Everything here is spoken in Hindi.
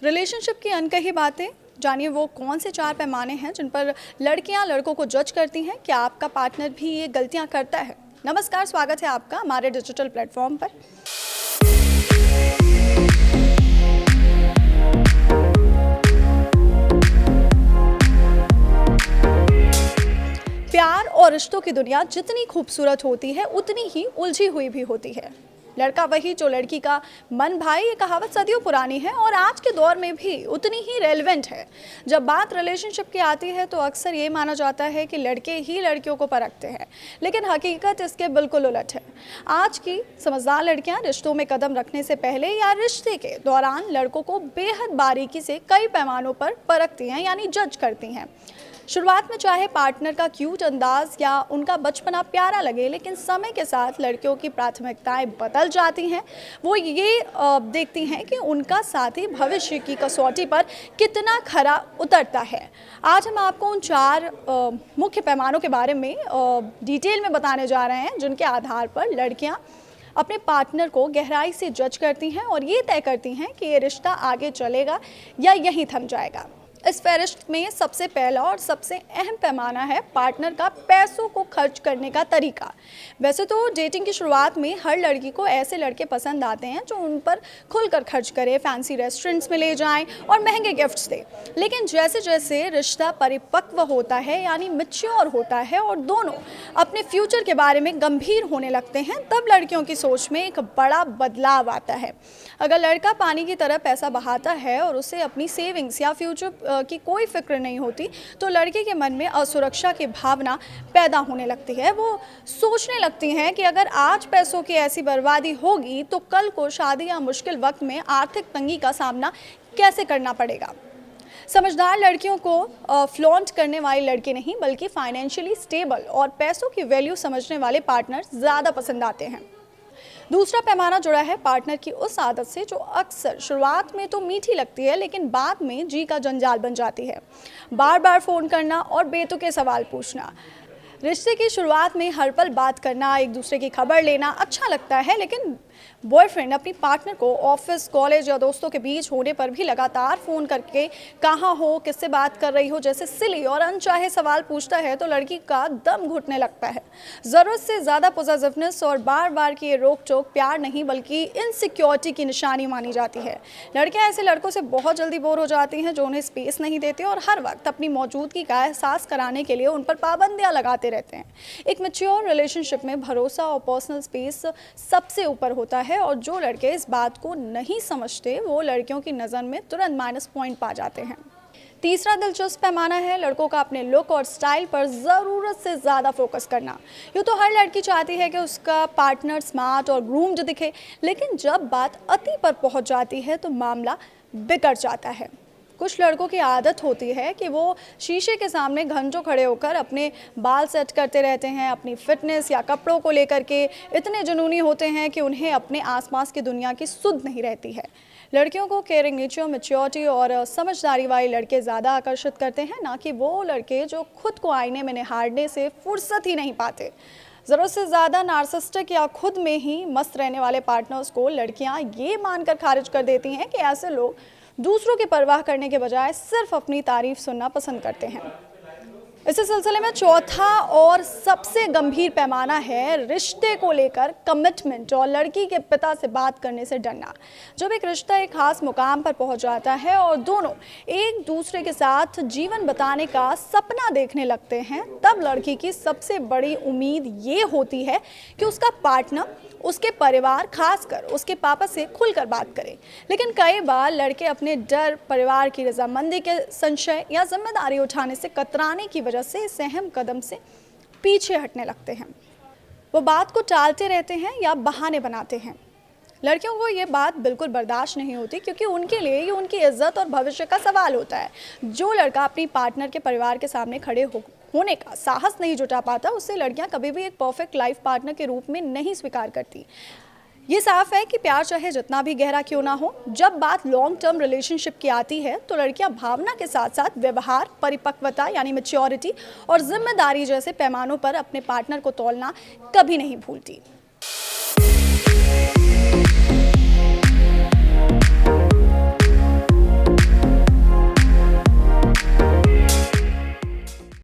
रिलेशनशिप की अनकही बातें जानिए वो कौन से 4 पैमाने हैं जिन पर लड़कियां लड़कों को जज करती हैं। क्या आपका पार्टनर भी ये गलतियां करता है? नमस्कार, स्वागत है आपका हमारे डिजिटल प्लेटफॉर्म पर। प्यार और रिश्तों की दुनिया जितनी खूबसूरत होती है उतनी ही उलझी हुई भी होती है। लड़का वही जो लड़की का मन भाई, ये कहावत सदियों पुरानी है और आज के दौर में भी उतनी ही रेलेवेंट है। जब बात रिलेशनशिप की आती है तो अक्सर ये माना जाता है कि लड़के ही लड़कियों को परखते हैं, लेकिन हकीकत इसके बिल्कुल उलट है। आज की समझदार लड़कियां रिश्तों में कदम रखने से पहले या रिश्ते के दौरान लड़कों को बेहद बारीकी से कई पैमानों पर परखती हैं, यानी जज करती हैं। शुरुआत में चाहे पार्टनर का क्यूट अंदाज या उनका बचपना प्यारा लगे, लेकिन समय के साथ लड़कियों की प्राथमिकताएं बदल जाती हैं। वो ये देखती हैं कि उनका साथी भविष्य की कसौटी पर कितना खरा उतरता है। आज हम आपको उन 4 मुख्य पैमानों के बारे में डिटेल में बताने जा रहे हैं, जिनके आधार पर लड़कियां अपने पार्टनर को गहराई से जज करती हैं और ये तय करती हैं कि ये रिश्ता आगे चलेगा या यहीं थम जाएगा। इस फहरिस्त में सबसे पहला और सबसे अहम पैमाना है पार्टनर का पैसों को खर्च करने का तरीका। वैसे तो डेटिंग की शुरुआत में हर लड़की को ऐसे लड़के पसंद आते हैं जो उन पर खुलकर खर्च करे, फैंसी रेस्टोरेंट्स में ले जाएं और महंगे गिफ्ट्स दें। लेकिन जैसे जैसे रिश्ता परिपक्व होता है, यानी मैच्योर होता है और दोनों अपने फ्यूचर के बारे में गंभीर होने लगते हैं, तब लड़कियों की सोच में एक बड़ा बदलाव आता है। अगर लड़का पानी की तरह पैसा बहाता है और उसे अपनी सेविंग्स या फ्यूचर की कोई फिक्र नहीं होती, तो लड़के के मन में असुरक्षा की भावना पैदा होने लगती है। वो सोचने लगती हैं कि अगर आज पैसों की ऐसी बर्बादी होगी तो कल को शादी या मुश्किल वक्त में आर्थिक तंगी का सामना कैसे करना पड़ेगा। समझदार लड़कियों को फ्लॉन्ट करने वाले लड़के नहीं, बल्कि फाइनेंशियली स्टेबल और पैसों की वैल्यू समझने वाले पार्टनर ज़्यादा पसंद आते हैं। दूसरा पैमाना जुड़ा है पार्टनर की उस आदत से जो अक्सर शुरुआत में तो मीठी लगती है, लेकिन बाद में जी का जंजाल बन जाती है। बार बार फ़ोन करना और बेतुके सवाल पूछना। रिश्ते की शुरुआत में हर पल बात करना, एक दूसरे की खबर लेना अच्छा लगता है, लेकिन बॉयफ्रेंड अपनी पार्टनर को ऑफिस, कॉलेज या दोस्तों के बीच होने पर भी लगातार फ़ोन करके कहाँ हो, किससे बात कर रही हो जैसे सिली और अनचाहे सवाल पूछता है तो लड़की का दम घुटने लगता है। ज़रूरत से ज़्यादा पॉसेसिवनेस और बार बार की ये रोक टोक प्यार नहीं बल्कि इनसिक्योरिटी की निशानी मानी जाती है। लड़कियाँ ऐसे लड़कों से बहुत जल्दी बोर हो जाती हैं जो उन्हें स्पेस नहीं देते और हर वक्त अपनी मौजूदगी का एहसास कराने के लिए उन पर पाबंदियाँ लगाते रहते हैं। एक मैच्योर रिलेशनशिप में भरोसा और पर्सनल स्पेस सबसे ऊपर होता है और जो लड़के इस बात को नहीं समझते वो लड़कियों की नज़र में तुरंत माइनस पॉइंट पा जाते हैं। तीसरा दिलचस्प पैमाना है लड़कों का अपने लुक और स्टाइल पर ज़रूरत से ज़्यादा फोकस करना। यूँ तो हर लड़की चाहती है कि उसका पार्टनर स्मार्ट और ग्रूम्ड दिखे, लेकिन जब बात अति पर पहुंच जाती है तो मामला बिगड़ जाता है। कुछ लड़कों की आदत होती है कि वो शीशे के सामने घंटों खड़े होकर अपने बाल सेट करते रहते हैं। अपनी फिटनेस या कपड़ों को लेकर के इतने जुनूनी होते हैं कि उन्हें अपने आसपास की दुनिया की सुध नहीं रहती है। लड़कियों को केयरिंग नेचर, मैच्योरिटी और समझदारी वाले लड़के ज़्यादा आकर्षित करते हैं, ना कि वो लड़के जो खुद को आईने में निहारने से फुर्सत ही नहीं पाते। ज़रूरत से ज़्यादा नार्सिसिस्टिक या खुद में ही मस्त रहने वाले पार्टनर्स को लड़कियां ये मानकर खारिज कर देती हैं कि ऐसे लोग दूसरों की परवाह करने के बजाय सिर्फ अपनी तारीफ सुनना पसंद करते हैं। इसी सिलसिले में चौथा और सबसे गंभीर पैमाना है रिश्ते को लेकर कमिटमेंट और लड़की के पिता से बात करने से डरना। जब एक रिश्ता एक खास मुकाम पर पहुंच जाता है और दोनों एक दूसरे के साथ जीवन बिताने का सपना देखने लगते हैं, तब लड़की की सबसे बड़ी उम्मीद ये होती है कि उसका पार्टनर, उसके परिवार, खासकर उसके पापा से खुलकर बात करे। लेकिन कई बार लड़के अपने डर, परिवार की रजामंदी के संशय या जिम्मेदारी उठाने से कतराने की वजह से इस अहम कदम से पीछे हटने लगते हैं। वो बात को टालते रहते हैं या बहाने बनाते हैं। लड़कियों को ये बात बिल्कुल बर्दाश्त नहीं होती, क्योंकि उनके लिए ये उनकी इज्जत और भविष्य का सवाल होता है। जो लड़का अपनी पार्टनर के परिवार के सामने खड़े होने का साहस नहीं जुटा पाता, उससे लड़कियां कभी भी एक परफेक्ट लाइफ पार्टनर के रूप में नहीं स्वीकार करती। ये साफ है कि प्यार चाहे जितना भी गहरा क्यों ना हो, जब बात लॉन्ग टर्म रिलेशनशिप की आती है तो लड़कियां भावना के साथ साथ व्यवहार, परिपक्वता यानी मैच्योरिटी और जिम्मेदारी जैसे पैमानों पर अपने पार्टनर को तौलना कभी नहीं भूलती।